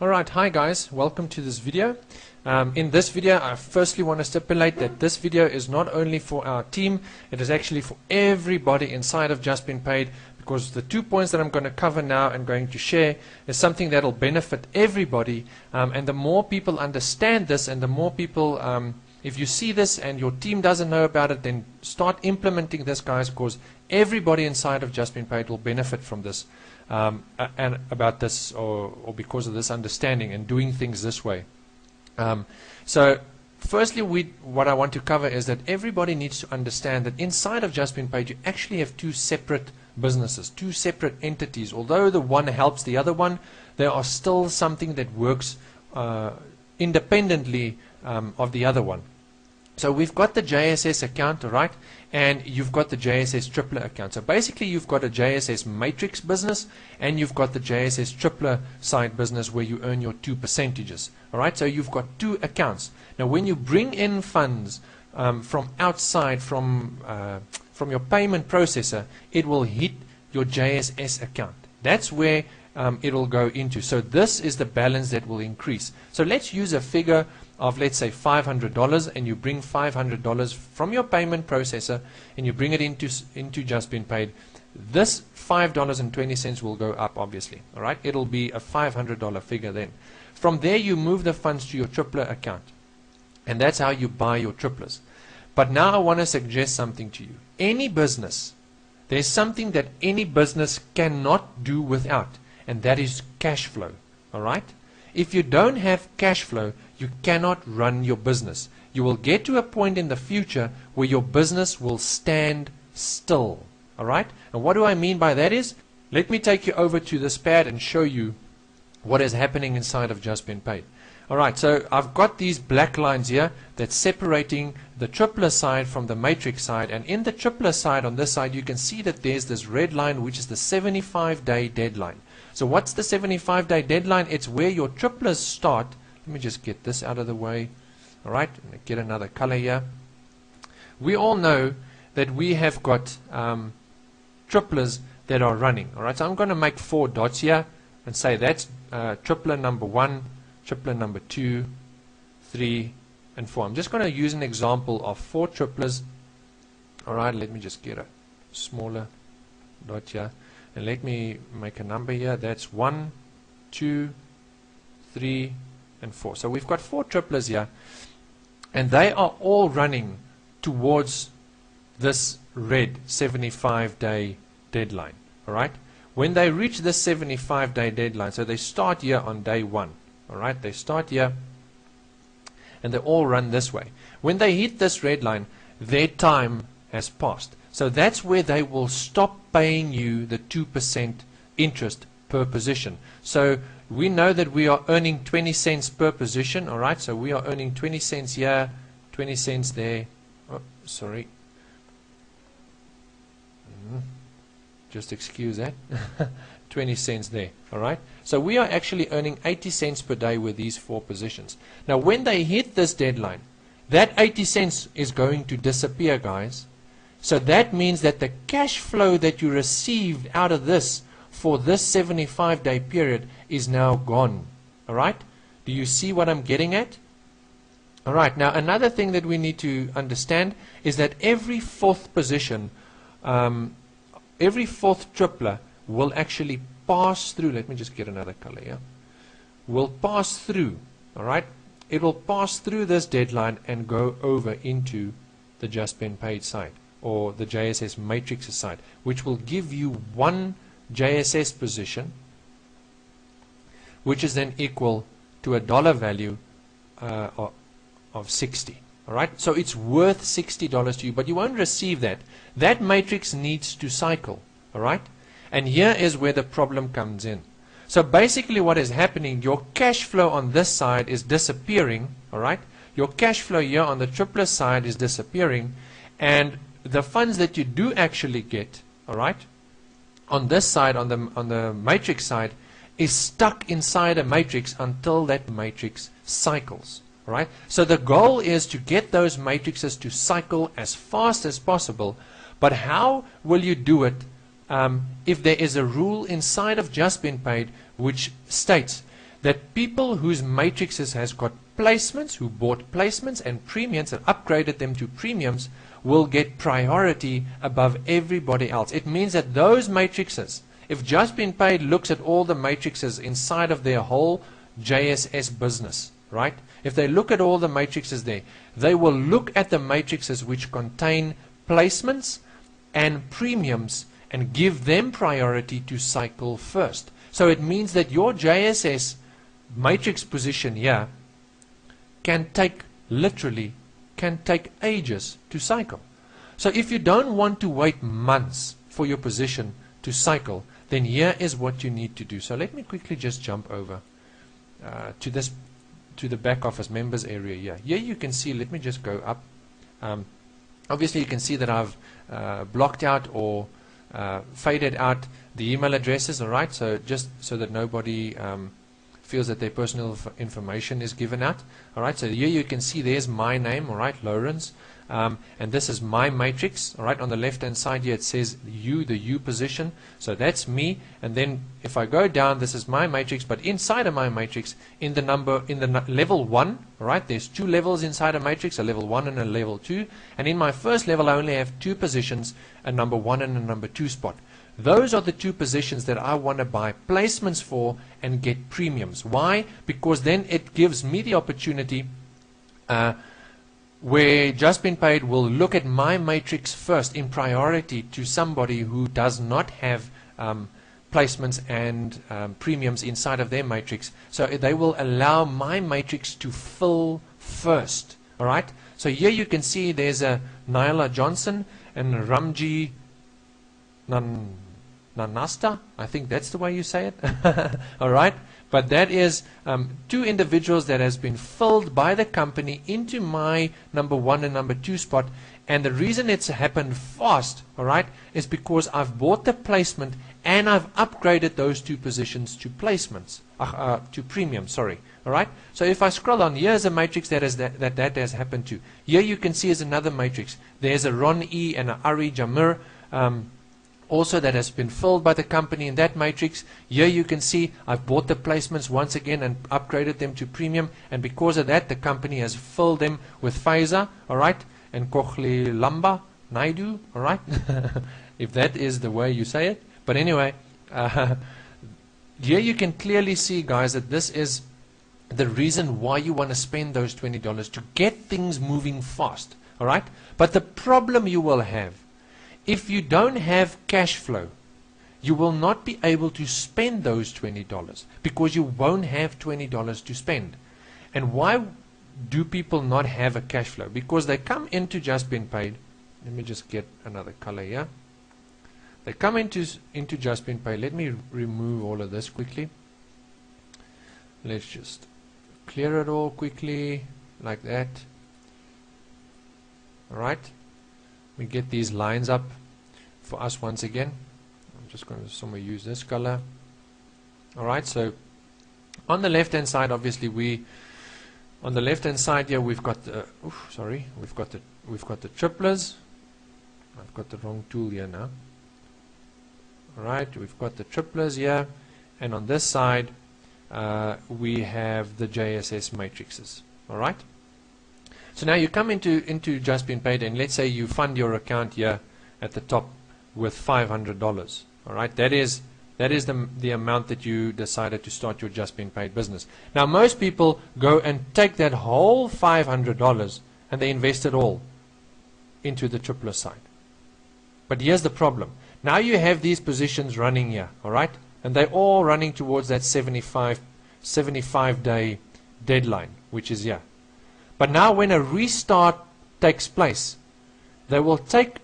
Alright, hi guys, welcome to this video. In this video, I firstly want to stipulate that this video is not only for our team, it is actually for everybody inside of Just Been Paid, because the 2 points that I'm going to cover now and going to share is something that will benefit everybody, and the more people understand this and the more people, if you see this and your team doesn't know about it, then start implementing this, guys, because everybody inside of Just Been Paid will benefit from this. And about this, or because of this understanding and doing things this way. So firstly, what I want to cover is that everybody needs to understand that inside of Just Been Paid you actually have two separate businesses, two separate entities. Although the one helps the other one, there are still something that works independently of the other one. So we've got the JSS account, right? And you've got the JSS Tripler account. So basically you've got a JSS Matrix business and you've got the JSS Tripler side business where you earn your 2 percentages. Alright, so you've got two accounts. Now when you bring in funds from outside, from your payment processor, it will hit your JSS account. That's where it'll go into. So this is the balance that will increase. So let's use a figure of, let's say, $500, and you bring $500 from your payment processor and you bring it into Just Been Paid. This $5.20 will go up, obviously. All right, it'll be a $500 figure then. From there you move the funds to your Tripler account, and that's how you buy your triplers. But now I want to suggest something to you. Any business, there's something that any business cannot do without, and that is cash flow. All right, if you don't have cash flow, you cannot run your business. You will get to a point in the future where your business will stand still. Alright? And what do I mean by that is, let me take you over to this pad and show you what is happening inside of Just Been Paid. Alright, so I've got these black lines here that's separating the Tripler side from the Matrix side, and in the Tripler side on this side you can see that there's this red line which is the 75-day deadline. So what's the 75-day deadline? It's where your triplers start. Let me just get this out of the way. Alright, get another color here. We all know that we have got triplers that are running. Alright, so I'm going to make 4 dots here and say that's tripler number 1, tripler number 2, 3, and 4. I'm just going to use an example of 4 triplers. Alright, let me just get a smaller dot here. And let me make a number here. That's 1, 2, 3, and 4. So we've got 4 triplers here, and they are all running towards this red 75-day deadline. Alright, when they reach this 75-day deadline, so they start here on day 1. Alright, they start here and they all run this way. When they hit this red line, their time has passed. So that's where they will stop paying you the 2% interest per position. So we know that we are earning 20 cents per position. Alright, so we are earning 20 cents here, 20 cents there. Oh, sorry. Just excuse that. 20 cents there. Alright, so we are actually earning 80 cents per day with these 4 positions. Now when they hit this deadline, that 80 cents is going to disappear, guys. So that means that the cash flow that you received out of this for this 75-day period is now gone. Alright, do you see what I'm getting at? Alright, now another thing that we need to understand is that every 4th position, every 4th tripler will actually pass through. Let me just get another color here. Will pass through. Alright, it will pass through this deadline and go over into the Just Been Paid side, or the JSS Matrix side, which will give you 1 JSS position, which is then equal to a dollar value of 60. Alright, so it's worth $60 to you, but you won't receive that. That matrix needs to cycle. Alright, and here is where the problem comes in. So basically what is happening, your cash flow on this side is disappearing. Alright, your cash flow here on the tripler side is disappearing, and the funds that you do actually get, alright, on this side, on the matrix side, is stuck inside a matrix until that matrix cycles. Right? So the goal is to get those matrices to cycle as fast as possible. But how will you do it if there is a rule inside of Just Been Paid which states that people whose matrices has got placements, who bought placements and premiums and upgraded them to premiums, will get priority above everybody else. It means that those matrices, if Just Been Paid looks at all the matrices inside of their whole JSS business, right? If they look at all the matrices there, they will look at the matrices which contain placements and premiums and give them priority to cycle first. So it means that your JSS matrix position here can take, literally, can take ages to cycle. So if you don't want to wait months for your position to cycle, then here is what you need to do. So let me quickly just jump over to the back office members area here. Here you can see, let me just go up. Obviously you can see that I've blocked out or faded out the email addresses, alright, so just so that nobody feels that their personal information is given out. Alright, so here you can see there's my name, alright, Lawrence, and this is my matrix. Alright, on the left hand side here it says U, the U position, so that's me. And then if I go down, this is my matrix, but inside of my matrix, in the level 1, alright, there's 2 levels inside a matrix, a level 1 and a level 2, and in my first level I only have 2 positions, a number 1 and a number 2 spot. Those are the 2 positions that I want to buy placements for and get premiums. Why? Because then it gives me the opportunity where Just Been Paid will look at my matrix first in priority to somebody who does not have placements and premiums inside of their matrix. So they will allow my matrix to fill first. Alright? So here you can see there's a Nyla Johnson and Ramji Nanasta, I think that's the way you say it. Alright, but that is 2 individuals that has been filled by the company into my number 1 and number 2 spot, and the reason it's happened fast, alright, is because I've bought the placement and I've upgraded those 2 positions to placements, to premium, sorry. Alright, so if I scroll on, here's a matrix that has happened to. Here you can see is another matrix. There's a Ron E and a Ari Jamir, also that has been filled by the company in that matrix. Here you can see I've bought the placements once again and upgraded them to premium, and because of that the company has filled them with Pfizer, alright, and Kochli Lamba Naidu, alright, if that is the way you say it. But anyway, here you can clearly see, guys, that this is the reason why you want to spend those $20 to get things moving fast, alright. But the problem you will have, if you don't have cash flow, you will not be able to spend those $20 because you won't have $20 to spend. And why do people not have a cash flow? Because they come into Just Been Paid. Let me just get another color here. They come into Just Been Paid. Let me remove all of this quickly. Let's just clear it all quickly like that. Alright. We get these lines up for us once again. I'm just going to somewhere use this color. Alright, so on the left hand side, obviously on the left hand side here we've got the we've got the triplers. I've got the wrong tool here now. Alright, we've got the triplers here, and on this side we have the JSS matrices. Alright. So now you come into Just Been Paid, and let's say you fund your account here at the top with $500. All right, that is the amount that you decided to start your Just Been Paid business. Now most people go and take that whole $500 and they invest it all into the tripler side. But here's the problem. Now you have these positions running here, all right, and they're all running towards that 75 day deadline, which is here. But now when a restart takes place, they will take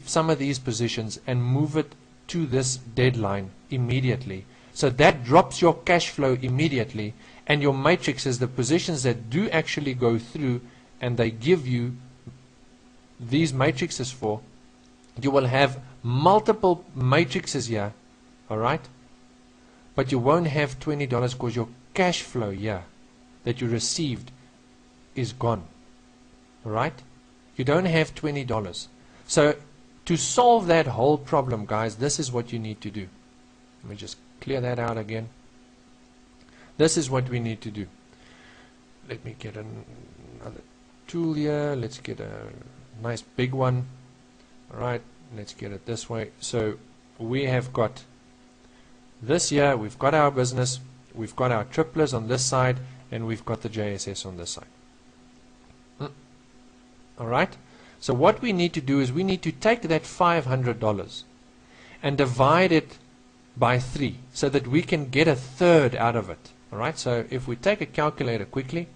some of these positions and move it to this deadline immediately. So that drops your cash flow immediately, and your matrices, the positions that do actually go through and they give you these matrices for, you will have multiple matrices here, alright? But you won't have $20 because your cash flow here that you received is gone. Alright? You don't have $20. So to solve that whole problem, guys, this is what you need to do. Let me just clear that out again. This is what we need to do. Let me get another tool here. Let's get a nice big one. Alright, let's get it this way. So we have got this here, we've got our business, we've got our triplers on this side, and we've got the JSS on this side. Alright, so what we need to do is we need to take that $500 and divide it by 3 so that we can get a third out of it. Alright, so if we take a calculator quickly,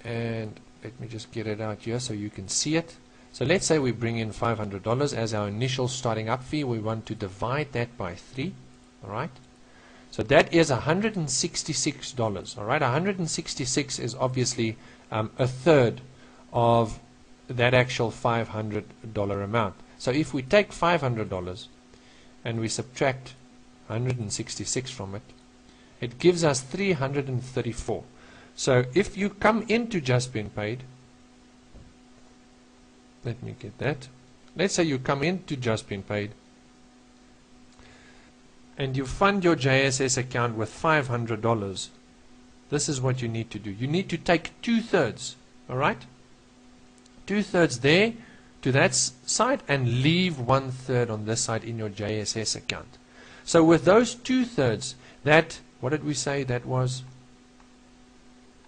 and let me just get it out here so you can see it. So let's say we bring in $500 as our initial starting up fee. We want to divide that by 3. Alright, so that is $166. Alright, 166 is obviously a third of that actual $500 amount. So if we take $500 and we subtract 166 from it, it gives us 334. So if you come into Just Been Paid, let me get that. Let's say you come into Just Been Paid and you fund your JSS account with $500. This is what you need to do. You need to take 2/3, alright? 2/3 there to that side and leave 1/3 on this side in your JSS account. So with those 2/3, that, what did we say that was?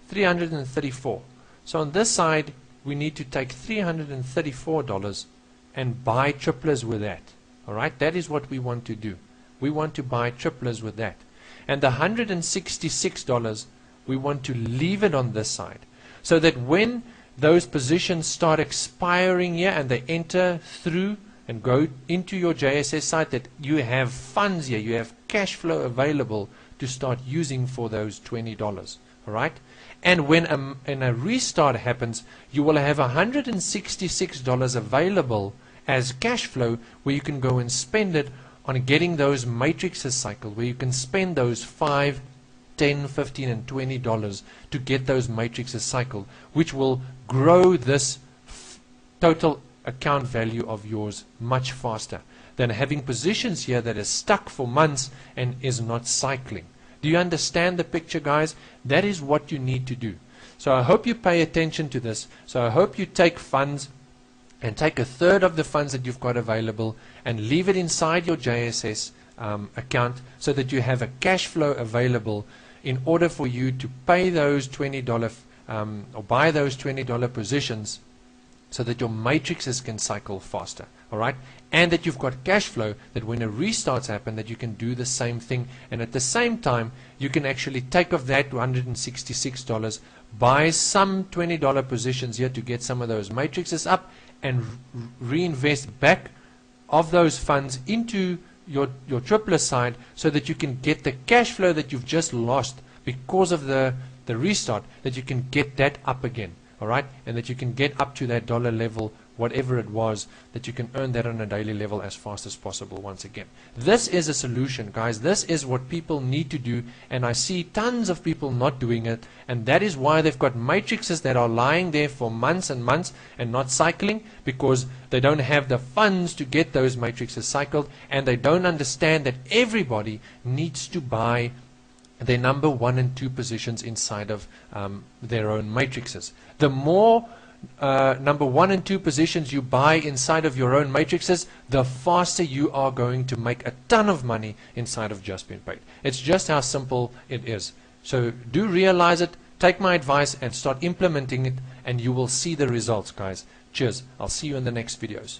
334. So on this side we need to take $334 and buy triplers with that. Alright, that is what we want to do. We want to buy triplers with that. And the $166, we want to leave it on this side, so that when those positions start expiring here and they enter through and go into your JSS site, that you have funds here, you have cash flow available to start using for those $20. Alright? And when a restart happens, you will have $166 available as cash flow where you can go and spend it on getting those matrices cycled, where you can spend those $5, $10, $15 and $20 to get those matrices cycled, which will grow this total account value of yours much faster than having positions here that is stuck for months and is not cycling. Do you understand the picture, guys? That is what you need to do. So I hope you pay attention to this. So I hope you take funds and take 1/3 of the funds that you've got available and leave it inside your JSS account so that you have a cash flow available in order for you to pay those $20 or buy those $20 positions so that your matrices can cycle faster. Alright, and that you've got cash flow that when a restarts happen, that you can do the same thing, and at the same time you can actually take off that $166, buy some $20 positions here to get some of those matrices up, and reinvest back of those funds into your tripler side so that you can get the cash flow that you've just lost because of the restart, that you can get that up again. Alright, and that you can get up to that dollar level, whatever it was, that you can earn that on a daily level as fast as possible once again. This is a solution, guys. This is what people need to do, and I see tons of people not doing it, and that is why they've got matrices that are lying there for months and months and not cycling, because they don't have the funds to get those matrices cycled, and they don't understand that everybody needs to buy their number 1 and 2 positions inside of their own matrices. The more number 1 and 2 positions you buy inside of your own matrices, the faster you are going to make a ton of money inside of Just Been Paid. It's just how simple it is. So do realize it, take my advice and start implementing it, and you will see the results, guys. Cheers. I'll see you in the next videos.